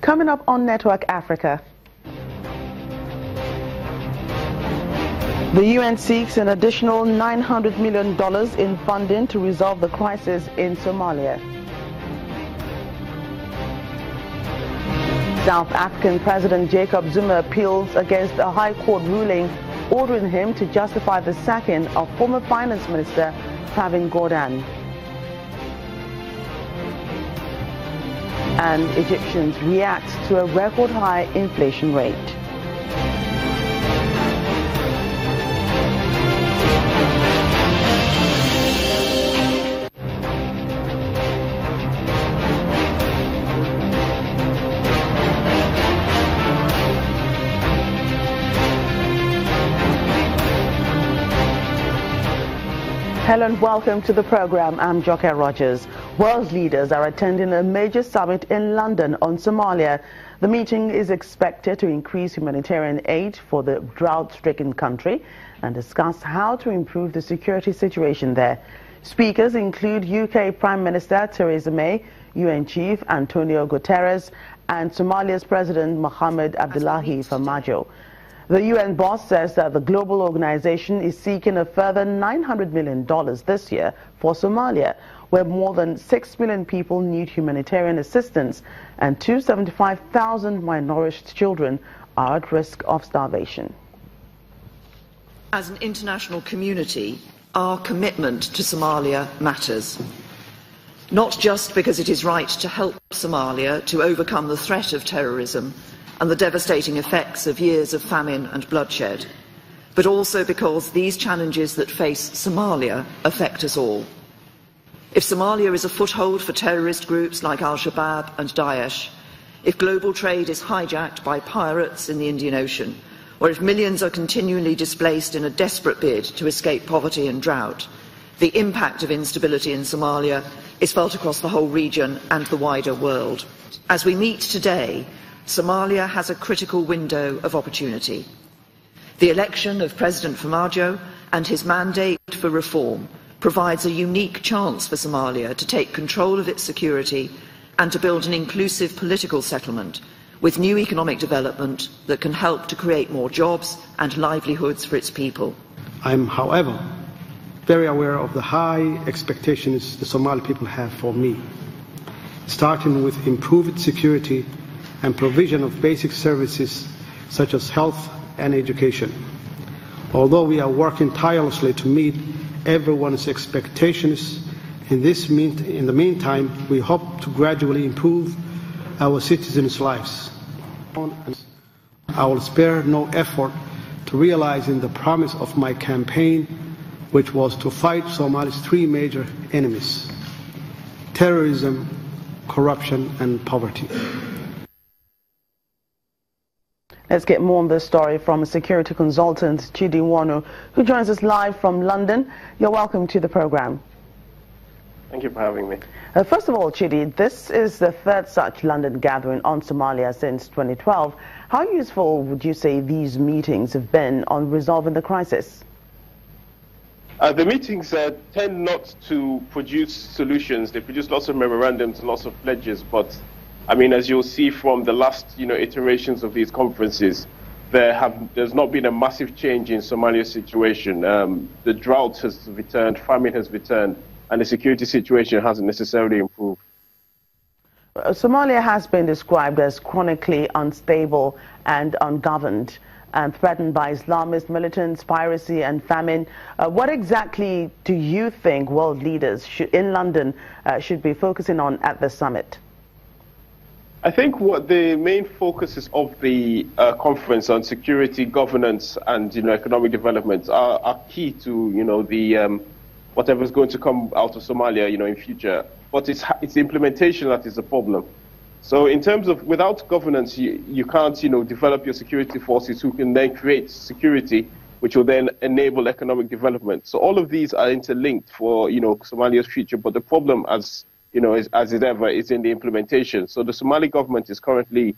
Coming up on Network Africa. The UN seeks an additional $900 million in funding to resolve the crisis in Somalia. South African President Jacob Zuma appeals against a High Court ruling ordering him to justify the sacking of former Finance Minister Pravin Gordhan. And Egyptians react to a record high inflation rate. Hello and welcome to the program. I'm Joke Rogers. World leaders are attending a major summit in London on Somalia. The meeting is expected to increase humanitarian aid for the drought-stricken country and discuss how to improve the security situation there. Speakers include UK Prime Minister Theresa May, UN Chief Antonio Guterres, and Somalia's President Mohamed Abdullahi Farmajo. The UN boss says that the global organization is seeking a further $900 million this year for Somalia, where more than 6 million people need humanitarian assistance and 275,000 malnourished children are at risk of starvation. As an international community, our commitment to Somalia matters. Not just because it is right to help Somalia to overcome the threat of terrorism and the devastating effects of years of famine and bloodshed, but also because these challenges that face Somalia affect us all. If Somalia is a foothold for terrorist groups like Al-Shabaab and Daesh, if global trade is hijacked by pirates in the Indian Ocean, or if millions are continually displaced in a desperate bid to escape poverty and drought, the impact of instability in Somalia is felt across the whole region and the wider world. As we meet today, Somalia has a critical window of opportunity. The election of President Farmajo and his mandate for reform provides a unique chance for Somalia to take control of its security and to build an inclusive political settlement with new economic development that can help to create more jobs and livelihoods for its people. I am, however, very aware of the high expectations the Somali people have for me, starting with improved security and provision of basic services such as health and education. Although we are working tirelessly to meet everyone's expectations, in the meantime, we hope to gradually improve our citizens' lives. I will spare no effort to realizing the promise of my campaign, which was to fight Somalia's three major enemies: terrorism, corruption, and poverty. Let's get more on this story from a security consultant, Chidi Nwonu, who joins us live from London. You're welcome to the program. Thank you for having me. First of all, Chidi, this is the third such London gathering on Somalia since 2012. How useful would you say these meetings have been on resolving the crisis? The meetings tend not to produce solutions. They produce lots of memorandums and lots of pledges, but I mean, as you'll see from the last, iterations of these conferences, there's not been a massive change in Somalia's situation. The drought has returned, famine has returned, and the security situation hasn't necessarily improved. Somalia has been described as chronically unstable and ungoverned and threatened by Islamist militants, piracy and famine. What exactly do you think world leaders in London should be focusing on at the summit? I think what the main focus is of the conference on security, governance, and economic development are key to the whatever's going to come out of Somalia in future. But it's the implementation that is the problem. So in terms of without governance, you can't develop your security forces who can then create security, which will then enable economic development. So all of these are interlinked for Somalia's future. But the problem, as it ever, is in the implementation. So the Somali government is currently,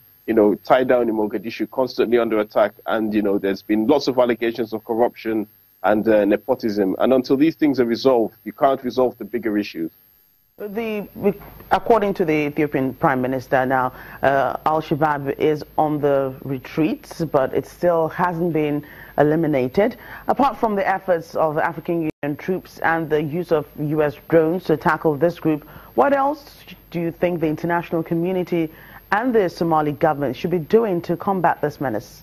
tied down in Mogadishu, constantly under attack, and there's been lots of allegations of corruption and nepotism. And until these things are resolved, you can't resolve the bigger issues. According to the Ethiopian Prime Minister now, Al-Shabaab is on the retreat, but it still hasn't been eliminated. Apart from the efforts of African Union troops and the use of U.S. drones to tackle this group, what else do you think the international community and the Somali government should be doing to combat this menace?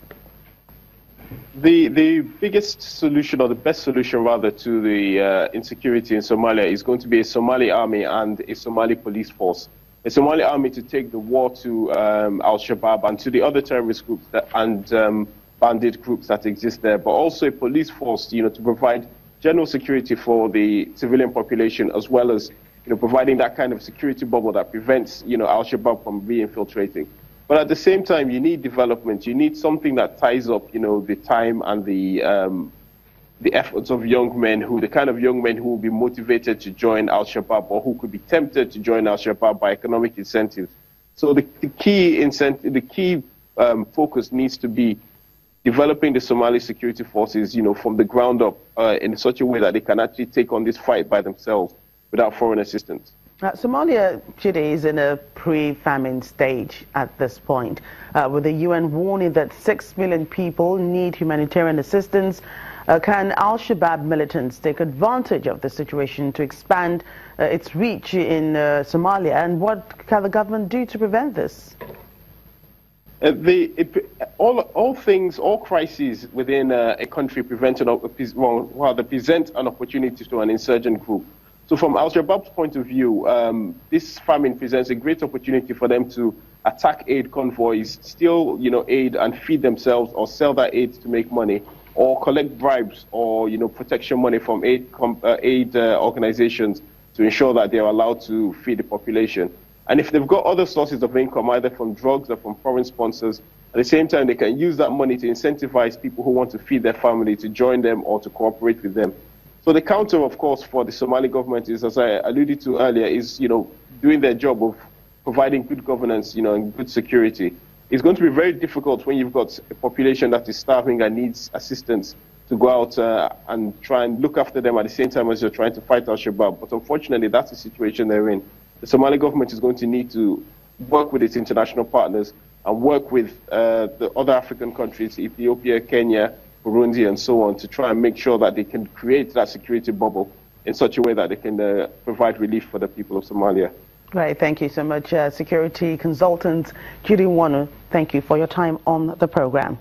The biggest solution, or the best solution rather, to the insecurity in Somalia is going to be a Somali army and a Somali police force. A Somali army to take the war to Al-Shabaab and to the other terrorist groups and bandit groups that exist there, but also a police force, to provide general security for the civilian population, as well as, providing that kind of security bubble that prevents, Al-Shabaab from re-infiltrating. But at the same time, you need development. You need something that ties up, the time and the efforts of young men, the kind of young men who will be motivated to join Al-Shabaab, or who could be tempted to join Al-Shabaab by economic incentives. So the key focus needs to be developing the Somali security forces, from the ground up, in such a way that they can actually take on this fight by themselves without foreign assistance. Somalia, Chidi, is in a pre-famine stage at this point, with the UN warning that 6 million people need humanitarian assistance. Can Al-Shabaab militants take advantage of the situation to expand its reach in Somalia, and what can the government do to prevent this? All crises within a country present an opportunity to an insurgent group. So from Al-Shabaab's point of view, this famine presents a great opportunity for them to attack aid convoys, steal, aid and feed themselves, or sell that aid to make money, or collect bribes or, protection money from aid organizations to ensure that they are allowed to feed the population. And if they've got other sources of income, either from drugs or from foreign sponsors, at the same time, they can use that money to incentivize people who want to feed their family to join them or to cooperate with them. So the counter, of course, for the Somali government is, as I alluded to earlier, is, doing their job of providing good governance, and good security. It's going to be very difficult when you've got a population that is starving and needs assistance to go out and try and look after them at the same time as you're trying to fight Al-Shabaab. But unfortunately, that's the situation they're in. The Somali government is going to need to work with its international partners and work with the other African countries, Ethiopia, Kenya, Burundi, and so on, to try and make sure that they can create that security bubble in such a way that they can provide relief for the people of Somalia. Right, thank you so much, security consultant Judy Wanu. Thank you for your time on the program.